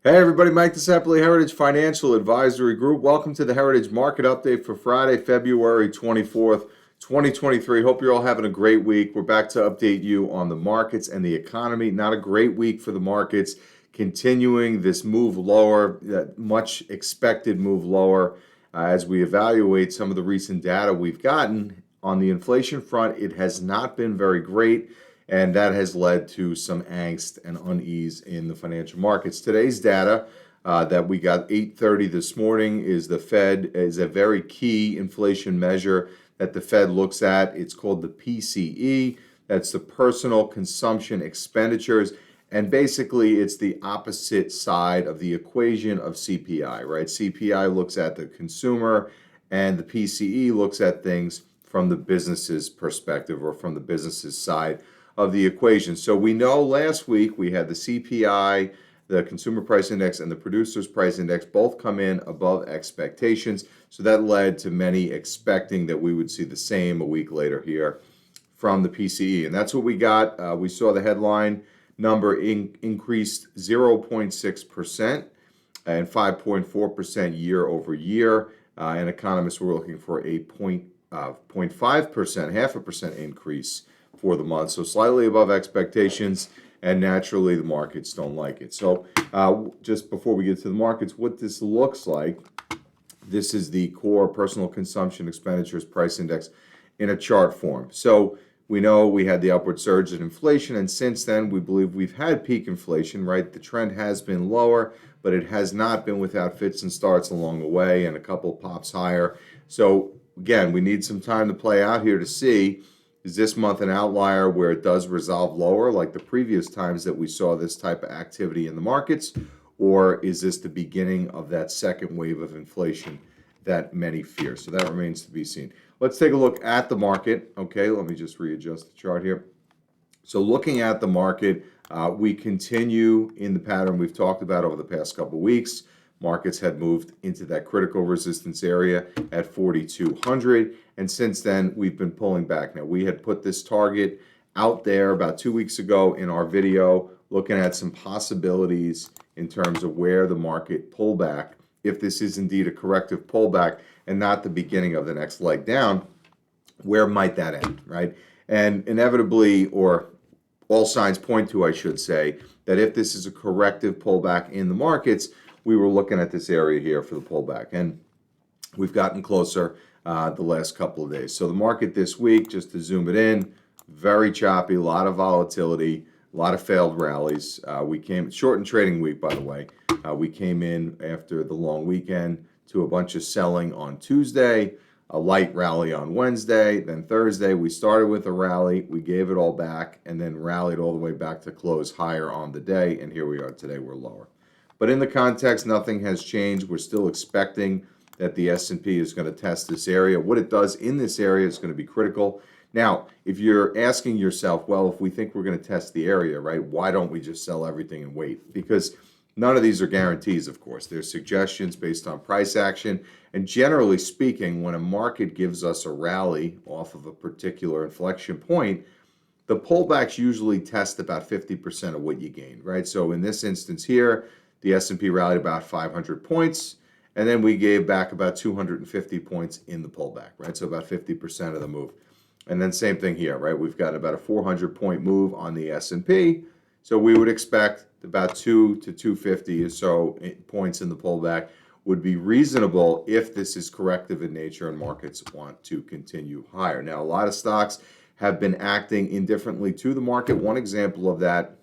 Hey everybody, Mike DeSapoli, Heritage Financial Advisory Group. Welcome to the Heritage Market Update for Friday, February 24th, 2023. Hope you're all having a great week. We're back to update you on the markets and the economy. Not a great week for the markets, continuing this move lower, that much expected move lower. As we evaluate some of the recent data we've gotten on the inflation front, it has not been very great. And that has led to some angst and unease in the financial markets. Today's data that we got 8:30 this morning is the Fed is a very key inflation measure that the Fed looks at. It's called the PCE. That's the personal consumption expenditures. And basically, it's the opposite side of the equation of CPI, right? CPI looks at the consumer, and the PCE looks at things from the business's perspective or from the business's side of the equation. So we know last week we had the CPI, the Consumer Price Index, and the Producers Price Index both come in above expectations. So that led to many expecting that we would see the same a week later here from the PCE. And that's what we got. We saw the headline number increased 0.6% and 5.4% year over year. And economists were looking for a 0.5%, half a percent increase for the month, so slightly above expectations, and naturally the markets don't like it. So just before we get to the markets, what this looks like, this is the core personal consumption expenditures price index in a chart form. So we know we had the upward surge in inflation, and since then we believe we've had peak inflation, right? The trend has been lower, but it has not been without fits and starts along the way and a couple pops higher. So again, we need some time to play out here to see, is this month an outlier where it does resolve lower like the previous times that we saw this type of activity in the markets? Or is this the beginning of that second wave of inflation that many fear? So that remains to be seen. Let's take a look at the market. Okay, let me just readjust the chart here. So looking at the market, we continue in the pattern we've talked about over the past couple of weeks. Markets had moved into that critical resistance area at 4,200, and since then we've been pulling back. Now, we had put this target out there about 2 weeks ago in our video, looking at some possibilities in terms of where the market pullback, if this is indeed a corrective pullback and not the beginning of the next leg down, where might that end, right? And inevitably, or all signs point to, I should say, that if this is a corrective pullback in the markets, we were looking at this area here for the pullback, and we've gotten closer the last couple of days. So the market this week, just to zoom it in, very choppy, a lot of volatility, a lot of failed rallies. We came, shortened trading week, by the way. We came in after the long weekend to a bunch of selling on Tuesday, a light rally on Wednesday, then Thursday we started with a rally, we gave it all back, and then rallied all the way back to close higher on the day, and here we are today, we're lower. But in the context, nothing has changed. We're still expecting that the S&P is going to test this area. What it does in this area is going to be critical. Now, if you're asking yourself, well, if we think we're going to test the area, right, why don't we just sell everything and wait? Because none of these are guarantees, of course. They're suggestions based on price action. And generally speaking, when a market gives us a rally off of a particular inflection point, the pullbacks usually test about 50% of what you gained, right? So in this instance here, the S&P rallied about 500 points, and then we gave back about 250 points in the pullback, right? So about 50% of the move. And then same thing here, right? We've got about a 400-point move on the S&P, so we would expect about 2 to 250 or so points in the pullback would be reasonable if this is corrective in nature and markets want to continue higher. Now, a lot of stocks have been acting indifferently to the market. One example of that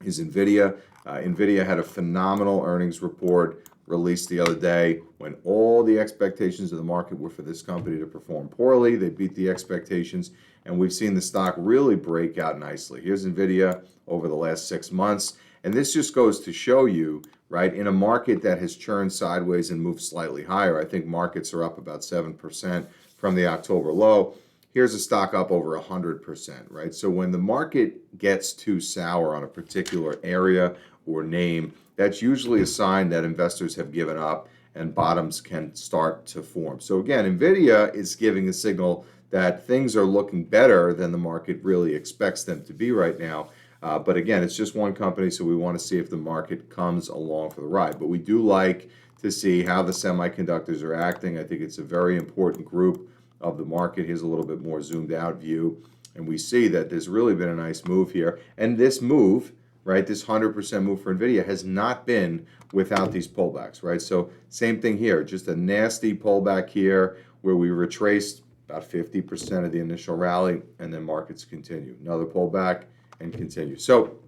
is NVIDIA. NVIDIA had a phenomenal earnings report released the other day when all the expectations of the market were for this company to perform poorly. They beat the expectations, and we've seen the stock really break out nicely. Here's NVIDIA over the last 6 months, and this just goes to show you, right, in a market that has churned sideways and moved slightly higher. I think markets are up about 7% from the October low. Here's a stock up over 100%, right? So when the market gets too sour on a particular area or name, that's usually a sign that investors have given up and bottoms can start to form. So again, NVIDIA is giving a signal that things are looking better than the market really expects them to be right now. But again, it's just one company, so we want to see if the market comes along for the ride. But we do like to see how the semiconductors are acting. I think it's a very important group of the market. Here's a little bit more zoomed out view. And we see that there's really been a nice move here. And this move, right, this 100% move for NVIDIA has not been without these pullbacks, right? So same thing here, just a nasty pullback here where we retraced about 50% of the initial rally, and then markets continue. Another pullback and continue. So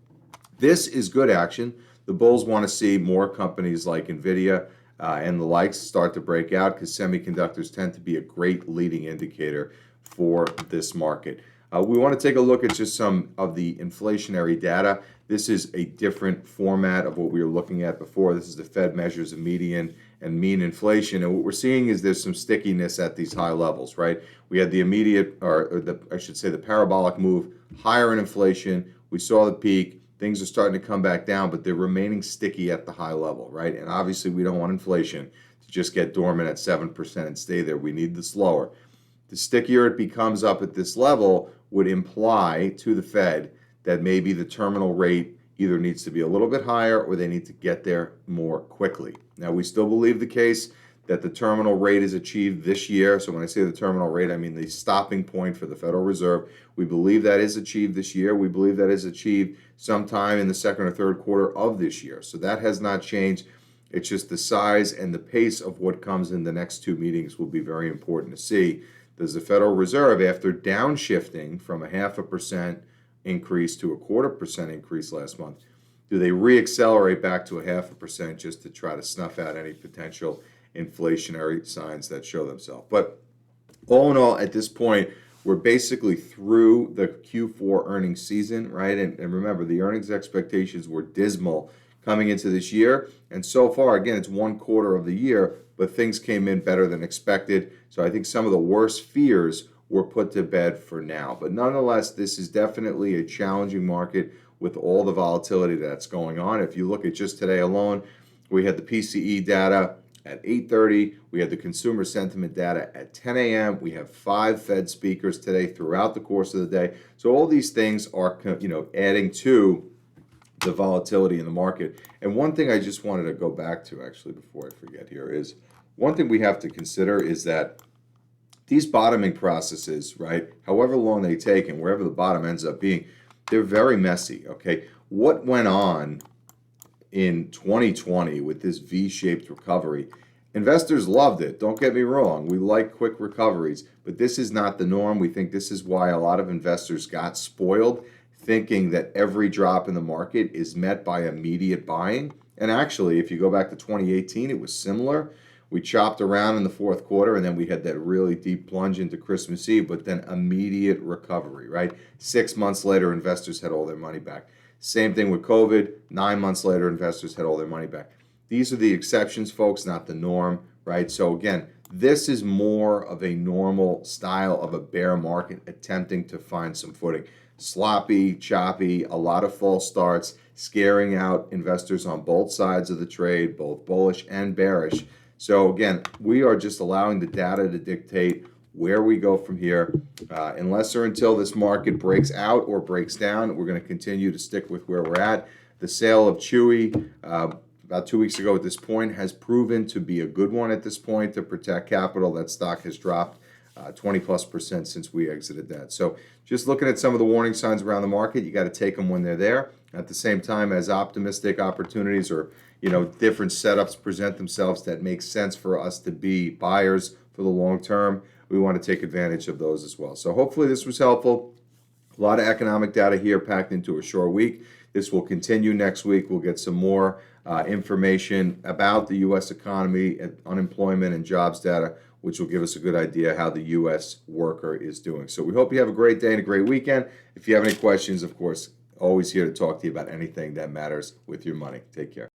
this is good action. The bulls want to see more companies like NVIDIA and the likes start to break out because semiconductors tend to be a great leading indicator for this market. We want to take a look at just some of the inflationary data. This is a different format of what we were looking at before. This is the Fed measures of median and mean inflation. And what we're seeing is there's some stickiness at these high levels, right? We had the immediate, I should say the parabolic move higher in inflation. We saw the peak. Things are starting to come back down, but they're remaining sticky at the high level, right? And obviously we don't want inflation to just get dormant at 7% and stay there. We need the slower. The stickier it becomes up at this level would imply to the Fed that maybe the terminal rate either needs to be a little bit higher or they need to get there more quickly. Now, we still believe the case that the terminal rate is achieved this year. So when I say the terminal rate, I mean the stopping point for the Federal Reserve. We believe that is achieved this year. We believe that is achieved sometime in the second or third quarter of this year. So that has not changed. It's just the size and the pace of what comes in the next two meetings will be very important to see. Does the Federal Reserve, after downshifting from 0.5% increase to a 0.25% increase last month, do they reaccelerate back to 0.5% just to try to snuff out any potential inflationary signs that show themselves? But all in all, at this point, we're basically through the Q4 earnings season, right? And remember, the earnings expectations were dismal coming into this year. And so far, again, it's one quarter of the year, but things came in better than expected. So I think some of the worst fears were put to bed for now. But nonetheless, this is definitely a challenging market with all the volatility that's going on. If you look at just today alone, we had the PCE data at 8:30. We had the consumer sentiment data at 10 a.m. We have 5 Fed speakers today throughout the course of the day. So all these things are, adding to the volatility in the market. And one thing I just wanted to go back to actually before I forget here is one thing we have to consider is that these bottoming processes, right, however long they take and wherever the bottom ends up being, they're very messy, okay? What went on in 2020 with this V-shaped recovery? Investors loved it. Don't get me wrong. We like quick recoveries, but this is not the norm. We think this is why a lot of investors got spoiled, thinking that every drop in the market is met by immediate buying. And actually, if you go back to 2018, it was similar. We chopped around in the fourth quarter, and then we had that really deep plunge into Christmas Eve, but then immediate recovery, right? 6 months later, investors had all their money back. Same thing with COVID. 9 months later, investors had all their money back. These are the exceptions, folks, not the norm, right? So again, this is more of a normal style of a bear market attempting to find some footing. Sloppy, choppy, a lot of false starts, scaring out investors on both sides of the trade, both bullish and bearish. So again, we are just allowing the data to dictate where we go from here. Unless or until this market breaks out or breaks down, we're going to continue to stick with where we're at. The sale of Chewy about 2 weeks ago at this point has proven to be a good one at this point to protect capital. That stock has dropped 20+% since we exited that. So just looking at some of the warning signs around the market, you got to take them when they're there. At the same time, as optimistic opportunities or different setups present themselves that make sense for us to be buyers for the long term, we want to take advantage of those as well. So hopefully this was helpful. A lot of economic data here packed into a short week. This will continue next week. We'll get some more information about the U.S. economy, and unemployment and jobs data, which will give us a good idea how the U.S. worker is doing. So we hope you have a great day and a great weekend. If you have any questions, of course, always here to talk to you about anything that matters with your money. Take care.